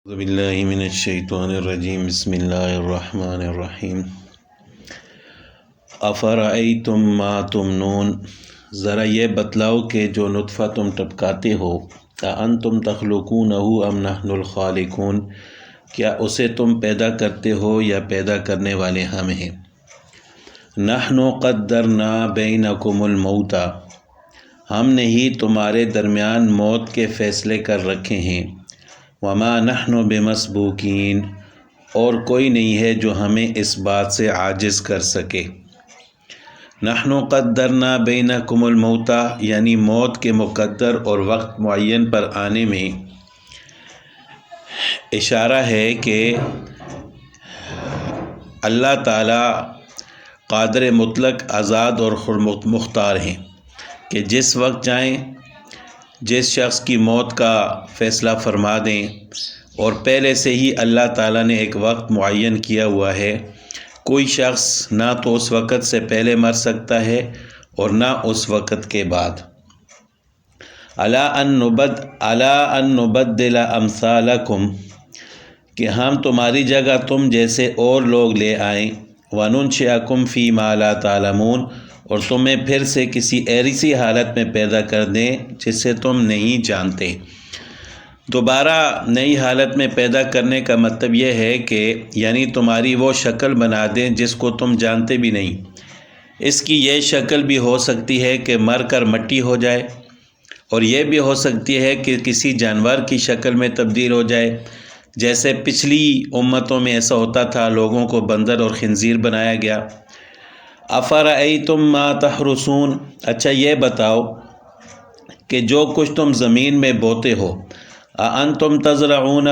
اعوذ باللہ من الشیطان الرجیم بسم اللہ الرحمن الرحیم افرأیتم ما تمنون، ذرا یہ بتلاؤ کہ جو نطفہ تم ٹپکاتے ہو، اانتم تخلقونہ ام نحن الخالقون، کیا اسے تم پیدا کرتے ہو یا پیدا کرنے والے ہم ہیں؟ نحن قدرنا بینکم الموت، ہم نے ہی تمہارے درمیان موت کے فیصلے کر رکھے ہیں، وما نحن بمسبوقین، اور کوئی نہیں ہے جو ہمیں اس بات سے عاجز کر سکے۔ نحن قدرنا بینکم الموت یعنی موت کے مقدر اور وقت معین پر آنے میں اشارہ ہے کہ اللہ تعالیٰ قادر مطلق آزاد اور مختار ہیں کہ جس وقت چاہیں جس شخص کی موت کا فیصلہ فرما دیں، اور پہلے سے ہی اللہ تعالیٰ نے ایک وقت معین کیا ہوا ہے۔ کوئی شخص نہ تو اس وقت سے پہلے مر سکتا ہے اور نہ اس وقت کے بعد۔ الا ان نبدل امثالکم، کہ ہم تمہاری جگہ تم جیسے اور لوگ لے آئیں، وننشئکم فی ما لا تعلمون، اور تمہیں پھر سے کسی ایسی حالت میں پیدا کر دیں جسے تم نہیں جانتے۔ دوبارہ نئی حالت میں پیدا کرنے کا مطلب یہ ہے کہ یعنی تمہاری وہ شکل بنا دیں جس کو تم جانتے بھی نہیں۔ اس کی یہ شکل بھی ہو سکتی ہے کہ مر کر مٹی ہو جائے، اور یہ بھی ہو سکتی ہے کہ کسی جانور کی شکل میں تبدیل ہو جائے، جیسے پچھلی امتوں میں ایسا ہوتا تھا، لوگوں کو بندر اور خنزیر بنایا گیا۔ افرأیتم ما تحرثون، اچھا یہ بتاؤ کہ جو کچھ تم زمین میں بوتے ہو، اانتم تزرعونہ،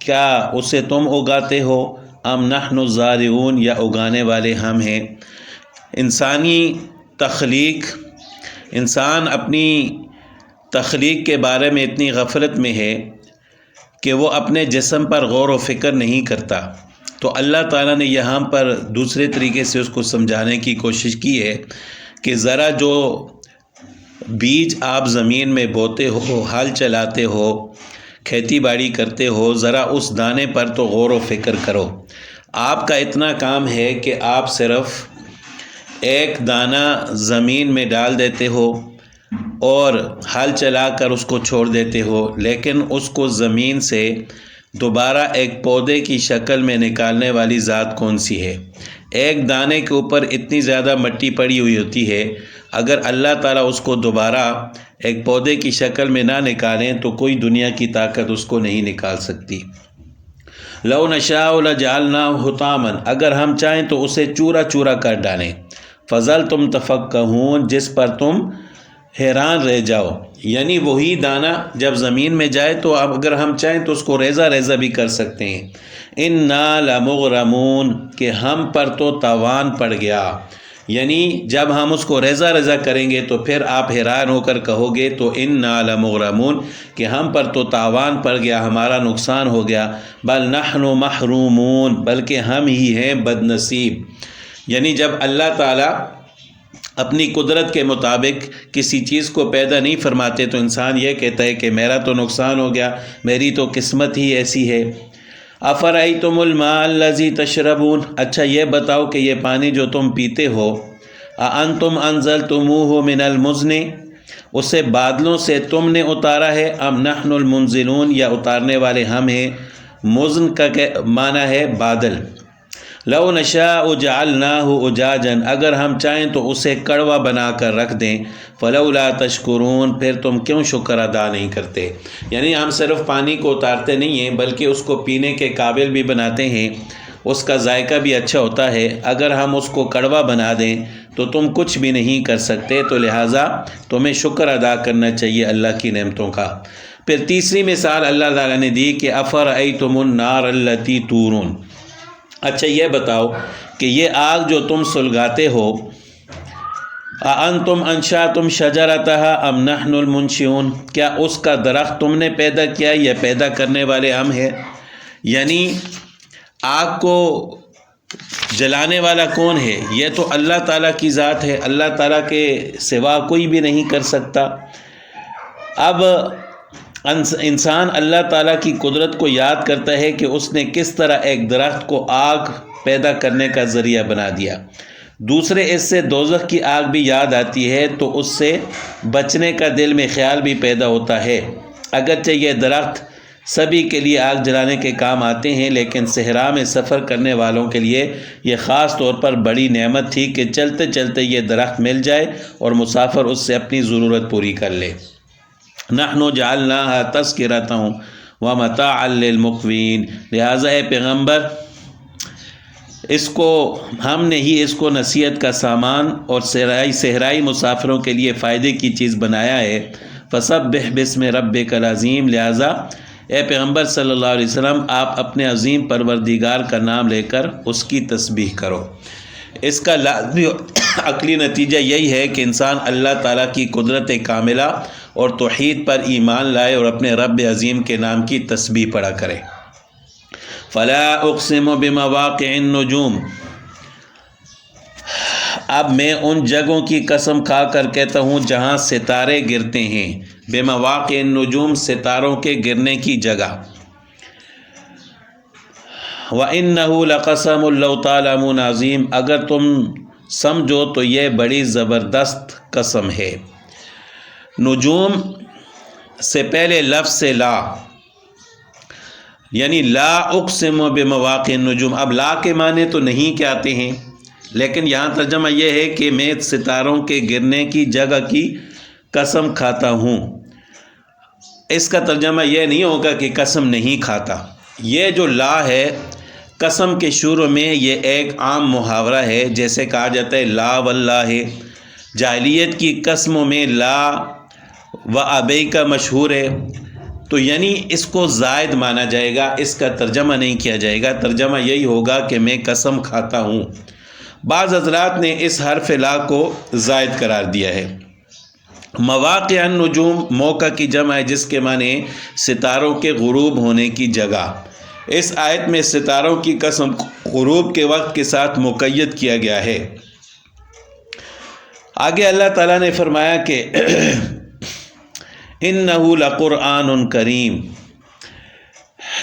کیا اسے تم اگاتے ہو، ام نحن الزارعون، یا اگانے والے ہم ہیں۔ انسانی تخلیق، انسان اپنی تخلیق کے بارے میں اتنی غفلت میں ہے کہ وہ اپنے جسم پر غور و فکر نہیں کرتا، تو اللہ تعالیٰ نے یہاں پر دوسرے طریقے سے اس کو سمجھانے کی کوشش کی ہے کہ ذرا جو بیج آپ زمین میں بوتے ہو، ہل چلاتے ہو، کھیتی باڑی کرتے ہو، ذرا اس دانے پر تو غور و فکر کرو۔ آپ کا اتنا کام ہے کہ آپ صرف ایک دانہ زمین میں ڈال دیتے ہو اور ہل چلا کر اس کو چھوڑ دیتے ہو، لیکن اس کو زمین سے دوبارہ ایک پودے کی شکل میں نکالنے والی ذات کون سی ہے؟ ایک دانے کے اوپر اتنی زیادہ مٹی پڑی ہوئی ہوتی ہے، اگر اللہ تعالیٰ اس کو دوبارہ ایک پودے کی شکل میں نہ نکالیں تو کوئی دنیا کی طاقت اس کو نہیں نکال سکتی۔ لو نشاء لجعلناہ حطاما، اگر ہم چاہیں تو اسے چورا چورا کر ڈالیں، فظلتم تفکہون، جس پر تم حیران رہ جاؤ، یعنی وہی دانہ جب زمین میں جائے تو اب اگر ہم چاہیں تو اس کو ریزہ ریزہ بھی کر سکتے ہیں۔ انا لمغرمون، کہ ہم پر تو تاوان پڑ گیا، یعنی جب ہم اس کو ریزہ ریزہ کریں گے تو پھر آپ حیران ہو کر کہو گے تو انا لمغرمون، کہ ہم پر تو تاوان پڑ گیا، ہمارا نقصان ہو گیا۔ بل نحن محرومون، بلکہ ہم ہی ہیں بد نصیب۔ یعنی جب اللہ تعالیٰ اپنی قدرت کے مطابق کسی چیز کو پیدا نہیں فرماتے تو انسان یہ کہتا ہے کہ میرا تو نقصان ہو گیا، میری تو قسمت ہی ایسی ہے۔ افرأیتم الماء الذی تشربون، اچھا یہ بتاؤ کہ یہ پانی جو تم پیتے ہو، اانتم انزلتموہ من المزن، اسے بادلوں سے تم نے اتارا ہے، ام نحن المنزلون، یا اتارنے والے ہم ہیں۔ مزن کا معنی ہے بادل۔ لو نشاء جعلناہ اجاجا، اگر ہم چاہیں تو اسے کڑوا بنا کر رکھ دیں، فلولا تشکرون، پھر تم کیوں شکر ادا نہیں کرتے؟ یعنی ہم صرف پانی کو اتارتے نہیں ہیں بلکہ اس کو پینے کے قابل بھی بناتے ہیں، اس کا ذائقہ بھی اچھا ہوتا ہے۔ اگر ہم اس کو کڑوا بنا دیں تو تم کچھ بھی نہیں کر سکتے، تو لہٰذا تمہیں شکر ادا کرنا چاہیے اللہ کی نعمتوں کا۔ پھر تیسری مثال اللہ تعالیٰ نے دی کہ افرأیتم النار التی تورون، اچھا یہ بتاؤ کہ یہ آگ جو تم سلگاتے ہو، اانتم انشأتم شجرتہا ام نحن المنشئون، کیا اس کا درخت تم نے پیدا کیا یا پیدا کرنے والے ہم ہیں؟ یعنی آگ کو جلانے والا کون ہے؟ یہ تو اللہ تعالیٰ کی ذات ہے، اللہ تعالیٰ کے سوا کوئی بھی نہیں کر سکتا۔ اب انسان اللہ تعالیٰ کی قدرت کو یاد کرتا ہے کہ اس نے کس طرح ایک درخت کو آگ پیدا کرنے کا ذریعہ بنا دیا، دوسرے اس سے دوزخ کی آگ بھی یاد آتی ہے تو اس سے بچنے کا دل میں خیال بھی پیدا ہوتا ہے۔ اگرچہ یہ درخت سبھی کے لیے آگ جلانے کے کام آتے ہیں، لیکن صحرا میں سفر کرنے والوں کے لیے یہ خاص طور پر بڑی نعمت تھی کہ چلتے چلتے یہ درخت مل جائے اور مسافر اس سے اپنی ضرورت پوری کر لے۔ نحن جعلناها تذکرۃ ومتاعا للمقوین، لہٰذا اے پیغمبر اس کو ہم نے ہی اس کو نصیحت کا سامان اور صحرائی مسافروں کے لیے فائدے کی چیز بنایا ہے۔ فسبح باسم ربک العظیم، لہٰذا اے پیغمبر صلی اللہ علیہ وسلم آپ اپنے عظیم پروردگار کا نام لے کر اس کی تسبیح کرو۔ اس کا لازمی عقلی نتیجہ یہی ہے کہ انسان اللہ تعالیٰ کی قدرت کاملہ اور توحید پر ایمان لائے اور اپنے رب عظیم کے نام کی تسبیح پڑھا کرے۔ فلا اقسم بمواقع النجوم، اب میں ان جگہوں کی قسم کھا کر کہتا ہوں جہاں ستارے گرتے ہیں، بمواقع النجوم ستاروں کے گرنے کی جگہ۔ وَإِنَّهُ لَقَسَمٌ لَوْ تَعْلَمُونَ عظیم، اگر تم سمجھو تو یہ بڑی زبردست قسم ہے۔ نجوم سے پہلے لفظ سے لا، یعنی لا اقسم بمواقع النجوم، اب لا کے معنی تو نہیں کیا آتے ہیں، لیکن یہاں ترجمہ یہ ہے کہ میں ستاروں کے گرنے کی جگہ کی قسم کھاتا ہوں۔ اس کا ترجمہ یہ نہیں ہوگا کہ قسم نہیں کھاتا۔ یہ جو لا ہے قسم کے شروع میں یہ ایک عام محاورہ ہے، جیسے کہا جاتا ہے لا واللہ، جاہلیت کی قسموں میں لا و ابئی کا مشہور ہے، تو یعنی اس کو زائد مانا جائے گا، اس کا ترجمہ نہیں کیا جائے گا، ترجمہ یہی ہوگا کہ میں قسم کھاتا ہوں۔ بعض حضرات نے اس حرف لا کو زائد قرار دیا ہے۔ مواقع النجوم موقع کی جمع ہے جس کے معنی ستاروں کے غروب ہونے کی جگہ۔ اس آیت میں ستاروں کی قسم غروب کے وقت کے ساتھ مقید کیا گیا ہے۔ آگے اللہ تعالیٰ نے فرمایا کہ اِنَّهُ لَقُرْآنٌ کریم،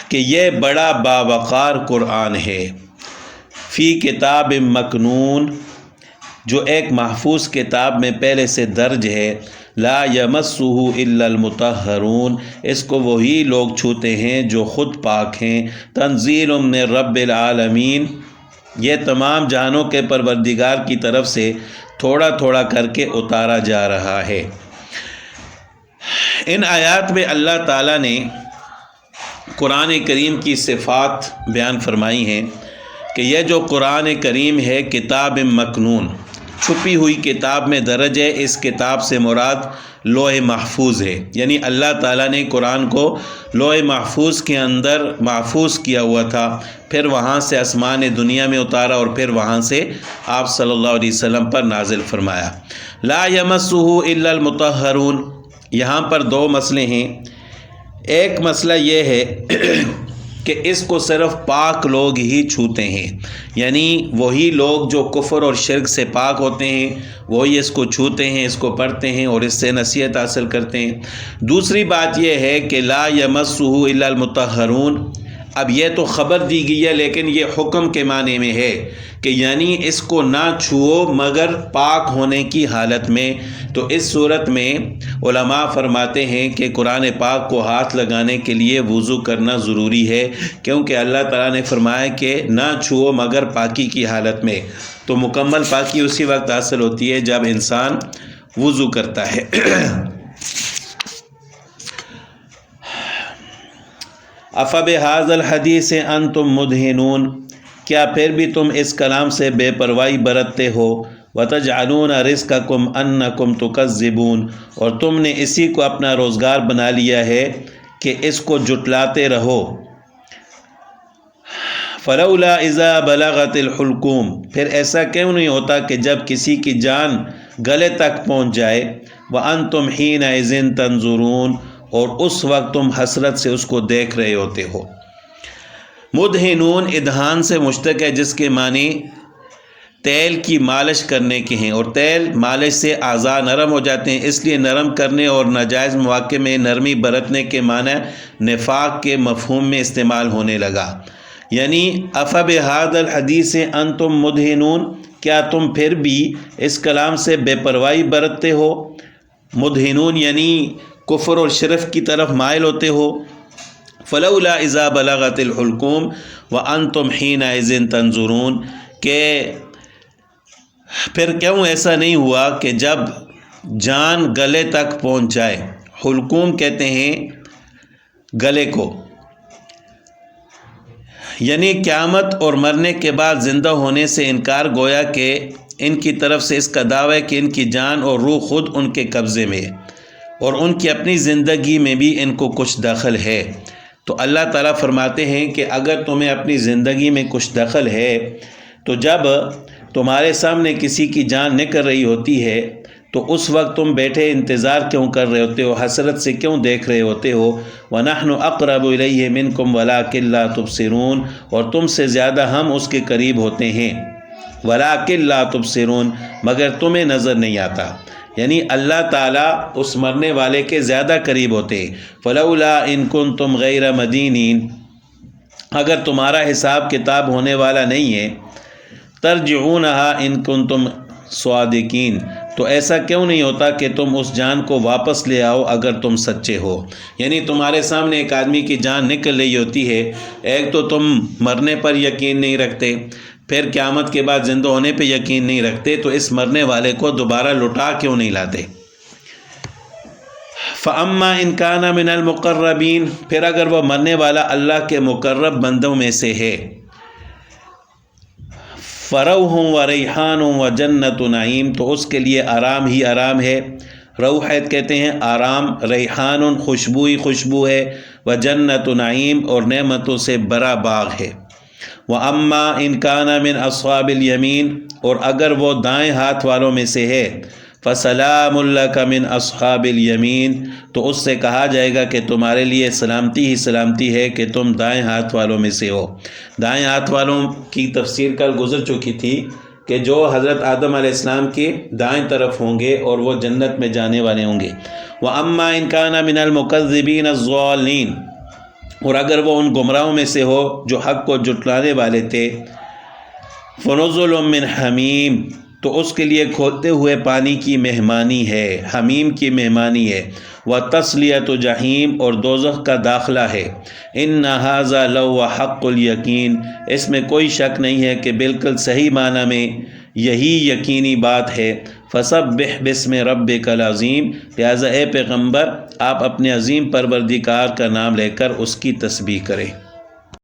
کہ یہ بڑا باوقار قرآن ہے، فی کتاب مکنون، جو ایک محفوظ کتاب میں پہلے سے درج ہے، لا یمسہ الا المطہرون، اس کو وہی لوگ چھوتے ہیں جو خود پاک ہیں، تنزیل من رب العالمین، یہ تمام جہانوں کے پروردگار کی طرف سے تھوڑا تھوڑا کر کے اتارا جا رہا ہے۔ ان آیات میں اللہ تعالیٰ نے قرآن کریم کی صفات بیان فرمائی ہیں کہ یہ جو قرآن کریم ہے کتاب مکنون، چھپی ہوئی کتاب میں درج ہے۔ اس کتاب سے مراد لوح محفوظ ہے، یعنی اللہ تعالیٰ نے قرآن کو لوح محفوظ کے اندر محفوظ کیا ہوا تھا، پھر وہاں سے آسمان دنیا میں اتارا اور پھر وہاں سے آپ صلی اللہ علیہ وسلم پر نازل فرمایا۔ لا یمسہ الا المطہرون، یہاں پر دو مسئلے ہیں۔ ایک مسئلہ یہ ہے کہ اس کو صرف پاک لوگ ہی چھوتے ہیں، یعنی وہی لوگ جو کفر اور شرک سے پاک ہوتے ہیں وہی اس کو چھوتے ہیں، اس کو پڑھتے ہیں اور اس سے نصیحت حاصل کرتے ہیں۔ دوسری بات یہ ہے کہ لا یمسہ الا المطہرون، اب یہ تو خبر دی گئی ہے لیکن یہ حکم کے معنی میں ہے کہ یعنی اس کو نہ چھوؤ مگر پاک ہونے کی حالت میں۔ تو اس صورت میں علماء فرماتے ہیں کہ قرآن پاک کو ہاتھ لگانے کے لیے وضو کرنا ضروری ہے، کیونکہ اللہ تعالیٰ نے فرمایا کہ نہ چھوؤ مگر پاکی کی حالت میں، تو مکمل پاکی اسی وقت حاصل ہوتی ہے جب انسان وضو کرتا ہے۔ افبہذا الحدیث انتم مدہنون، کیا پھر بھی تم اس کلام سے بے پرواہی برتتے ہو؟ وتجعلون رزقکم انکم تکذبون، اور تم نے اسی کو اپنا روزگار بنا لیا ہے کہ اس کو جھٹلاتے رہو۔ فلولا اذا بلغت الحلقوم، پھر ایسا کیوں نہیں ہوتا کہ جب کسی کی جان گلے تک پہنچ جائے، وانتم حینئذ تنظرون، اور اس وقت تم حسرت سے اس کو دیکھ رہے ہوتے ہو۔ مدہنون ادہان سے مشتق ہے جس کے معنی تیل کی مالش کرنے کے ہیں، اور تیل مالش سے اعضاء نرم ہو جاتے ہیں، اس لیے نرم کرنے اور ناجائز مواقع میں نرمی برتنے کے معنی نفاق کے مفہوم میں استعمال ہونے لگا۔ یعنی افبہذا الحدیث انتم مدہنون، کیا تم پھر بھی اس کلام سے بے پرواہی برتتے ہو؟ مدہنون یعنی کفر اور شرک کی طرف مائل ہوتے ہو۔ فلولا اذا بلغت الحلقوم وانتم حینئذ تنظرون، کہ پھر کیوں ایسا نہیں ہوا کہ جب جان گلے تک پہنچ جائے؟ حلقوم کہتے ہیں گلے کو، یعنی قیامت اور مرنے کے بعد زندہ ہونے سے انکار، گویا کہ ان کی طرف سے اس کا دعویٰ ہے کہ ان کی جان اور روح خود ان کے قبضے میں ہے اور ان کی اپنی زندگی میں بھی ان کو کچھ دخل ہے۔ تو اللہ تعالیٰ فرماتے ہیں کہ اگر تمہیں اپنی زندگی میں کچھ دخل ہے تو جب تمہارے سامنے کسی کی جان نکل رہی ہوتی ہے تو اس وقت تم بیٹھے انتظار کیوں کر رہے ہوتے ہو، حسرت سے کیوں دیکھ رہے ہوتے ہو؟ وَنَحْنُ أَقْرَبُ إِلَيْهِ مِنْكُمْ وَلَٰكِن لَا تُبْصِرُونَ، اور تم سے زیادہ ہم اس کے قریب ہوتے ہیں، وَلَٰكِن لَا تُبْصِرُونَ، مگر تمہیں نظر نہیں آتا۔ یعنی اللہ تعالیٰ اس مرنے والے کے زیادہ قریب ہوتے ہیں۔ فَلَوْلَا إِن كُنتُمْ غَيْرَ مَدِينِينَ، اگر تمہارا حساب کتاب ہونے والا نہیں ہے، ترجعونها إن كنتم صادقین، تو ایسا کیوں نہیں ہوتا کہ تم اس جان کو واپس لے آؤ اگر تم سچے ہو؟ یعنی تمہارے سامنے ایک آدمی کی جان نکل رہی ہوتی ہے، ایک تو تم مرنے پر یقین نہیں رکھتے، پھر قیامت کے بعد زندہ ہونے پہ یقین نہیں رکھتے، تو اس مرنے والے کو دوبارہ لٹا کیوں نہیں لاتے؟ فَأَمَّا إِن كَانَ مِنَ الْمُقَرَّبِينَ، پھر اگر وہ مرنے والا اللہ کے مقرب بندوں میں سے ہے، فَرَوْحٌ وَرَيْحَانٌ وَجَنَّةُ نَعِيمٌ، تو اس کے لیے آرام ہی آرام ہے۔ روحیت کہتے ہیں آرام، ریحان خوشبو ہی خوشبو ہے، وجنۃ نعیم اور نعمتوں سے بڑا باغ ہے۔ وَأَمَّا إِن كَانَ مِنْ أَصْحَابِ الْيَمِينِ، اور اگر وہ دائیں ہاتھ والوں میں سے ہے، فَسَلَامٌ لَكَ مِنْ أَصْحَابِ الْيَمِينِ، تو اس سے کہا جائے گا کہ تمہارے لیے سلامتی ہی سلامتی ہے کہ تم دائیں ہاتھ والوں میں سے ہو۔ دائیں ہاتھ والوں کی تفسیر کل گزر چکی تھی کہ جو حضرت آدم علیہ السلام کے دائیں طرف ہوں گے اور وہ جنت میں جانے والے ہوں گے۔ وَأَمَّا إِن كَانَ مِنَ الْمُكَذِّبِينَ الضَّالِّينَ، اور اگر وہ ان گمراہوں میں سے ہو جو حق کو جھٹلانے والے تھے، فَنُزُلٌ مِّنْ حَمِيمٍ، تو اس کے لیے کھولتے ہوئے پانی کی مہمانی ہے، حمیم کی مہمانی ہے۔ وَتَصْلِيَةُ جَحِيمٍ، اور دوزخ کا داخلہ ہے۔ إِنَّ هَٰذَا لَهُوَ حَقُّ الْيَقِينِ، اس میں کوئی شک نہیں ہے کہ بالکل صحیح معنی میں یہی یقینی بات ہے۔ فَسَبِّحْ بِاسْمِ رَبِّكَ الْعَظِيمِ، لہٰذا اے پیغمبر آپ اپنے عظیم پروردگار کا نام لے کر اس کی تسبیح کریں۔